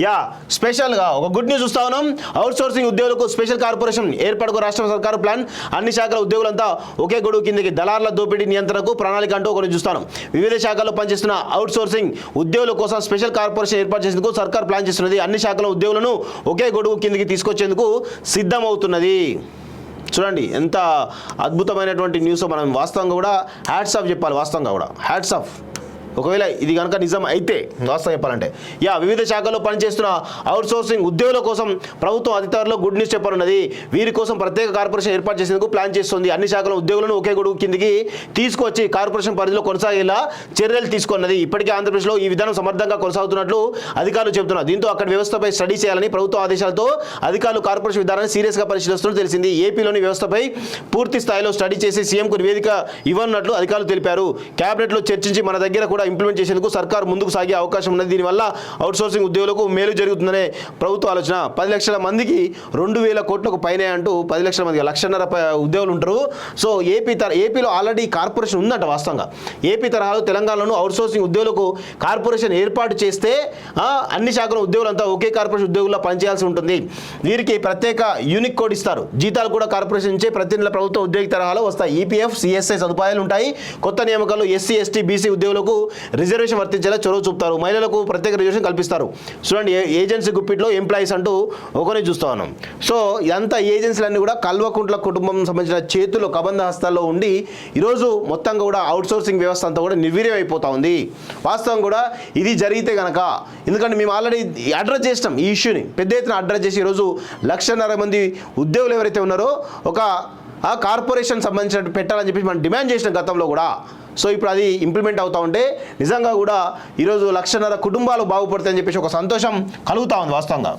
Yeah స్పెషల్గా ఒక good news చూస్తా ఉన్నాం. అవుట్ సోర్సింగ్ ఉద్యోగులకు స్పెషల్ కార్పొరేషన్ ఏర్పాటుకు రాష్ట్ర సర్కారు ప్లాన్. అన్ని శాఖల ఉద్యోగులంతా ఒకే గొడుగు కిందకి దళారుల దోపిడీ నియంత్రణకు ప్రణాళిక అంటూ ఒకటి చూస్తాను. వివిధ శాఖల్లో పనిచేస్తున్న అవుట్ సోర్సింగ్ ఉద్యోగుల కోసం స్పెషల్ కార్పొరేషన్ ఏర్పాటు చేసేందుకు సర్కార్ ప్లాన్ చేస్తున్నది. అన్ని శాఖల ఉద్యోగులను ఒకే గొడుగు కిందకి తీసుకొచ్చేందుకు సిద్ధమవుతున్నది. చూడండి ఎంత అద్భుతమైనటువంటి న్యూస్. మనం వాస్తవంగా కూడా హ్యాట్స్ ఆఫ్ చెప్పాలి. వాస్తవంగా కూడా హ్యాట్స్ ఆఫ్. ఒకవేళ ఇది కనుక నిజం అయితే వాస్తవం చెప్పాలంటే వివిధ శాఖల్లో పనిచేస్తున్న అవుట్ సోర్సింగ్ ఉద్యోగుల కోసం ప్రభుత్వం అతి త్వరలో గుడ్ న్యూస్ చెప్పనున్నది. వీరి కోసం ప్రత్యేక కార్పొరేషన్ ఏర్పాటు చేసేందుకు ప్లాన్ చేస్తుంది. అన్ని శాఖల ఉద్యోగులను ఒకే గొడుగు కిందికి తీసుకొచ్చి కార్పొరేషన్ పరిధిలో కొనసాగేలా చర్యలు తీసుకున్నది. ఇప్పటికే ఆంధ్రప్రదేశ్లో ఈ విధానం సమర్థంగా కొనసాగుతున్నట్లు అధికారులు చెబుతున్నారు. దీంతో అక్కడి వ్యవస్థపై స్టడీ చేయాలని ప్రభుత్వ ఆదేశాలతో అధికారులు కార్పొరేషన్ విధానాన్ని సీరియస్గా పరిశీలిస్తున్నట్లు తెలిసింది. ఏపీలోని వ్యవస్థపై పూర్తి స్థాయిలో స్టడీ చేసి సీఎంకు నివేదిక ఇవ్వనున్నట్లు అధికారులు తెలిపారు. కేబినెట్లో చర్చించి మన దగ్గర కూడా ఇంప్లిమెంట్ చేసేందుకు సర్కార్ ముందుకు సాగే అవకాశం ఉన్నది. దీనివల్ల అవుట్ సోర్సింగ్ ఉద్యోగులకు మేలు జరుగుతుందనే ప్రభుత్వ ఆలోచన. 10 లక్షల మందికి 2,000 కోట్లకు పైనే అంటూ 10 లక్షల మంది 1,50,000 ఉద్యోగులు ఉంటారు. సో ఏపీలో ఆల్రెడీ కార్పొరేషన్ ఉందంట. వాస్తవంగా ఏపీ తరహాలో తెలంగాణలోను అవుట్ సోర్సింగ్ ఉద్యోగులకు కార్పొరేషన్ ఏర్పాటు చేస్తే అన్ని శాఖల ఉద్యోగులంతా ఒకే కార్పొరేషన్ ఉద్యోగుల్లో పనిచేయాల్సి ఉంటుంది. వీరికి ప్రత్యేక యూనిక్ కోడ్ ఇస్తారు. జీతాలు కూడా కార్పొరేషన్ నుంచే ప్రతి నెల ప్రభుత్వ ఉద్యోగి తరహాలో వస్తాయి. ఈపీఎఫ్ సిఎస్ఐ సదుపాయాలు ఉంటాయి. కొత్త నియామకాలు ఎస్సీ ఎస్టీ బీసీ ఉద్యోగులకు రిజర్వేషన్ వర్తించేలా చొరవ చూపుతారు. మహిళలకు ప్రత్యేక రిజర్వేషన్ కల్పిస్తారు. చూడండి ఏజెన్సీ గుప్పిట్లో ఎంప్లాయీస్ అంటూ ఒకరిని చూస్తా ఉన్నాం. సో ఇదంతా ఏజెన్సీలన్నీ కూడా కల్వకుంట్ల కుటుంబం సంబంధించిన చేతుల్లో కబంధ హస్తాల్లో ఉండి ఈరోజు మొత్తంగా కూడా అవుట్ సోర్సింగ్ వ్యవస్థ అంతా కూడా నిర్వీర్యం అయిపోతా ఉంది. వాస్తవం కూడా ఇది జరిగితే కనుక, ఎందుకంటే మేము ఆల్రెడీ అడ్రస్ చేసినాం ఈ ఇష్యూని, పెద్ద ఎత్తున అడ్రస్ చేసి ఈరోజు 1,50,000 మంది ఉద్యోగులు ఎవరైతే ఉన్నారో ఒక కార్పొరేషన్ సంబంధించిన పెట్టాలని చెప్పి మనం డిమాండ్ చేసిన గతంలో కూడా. సో ఇప్పుడు అది ఇంప్లిమెంట్ అవుతా ఉంటే నిజంగా కూడా ఈరోజు 1,50,000 కుటుంబాలు బాగుపడతాయని చెప్పేసి ఒక సంతోషం కలుగుతా ఉంది వాస్తవంగా.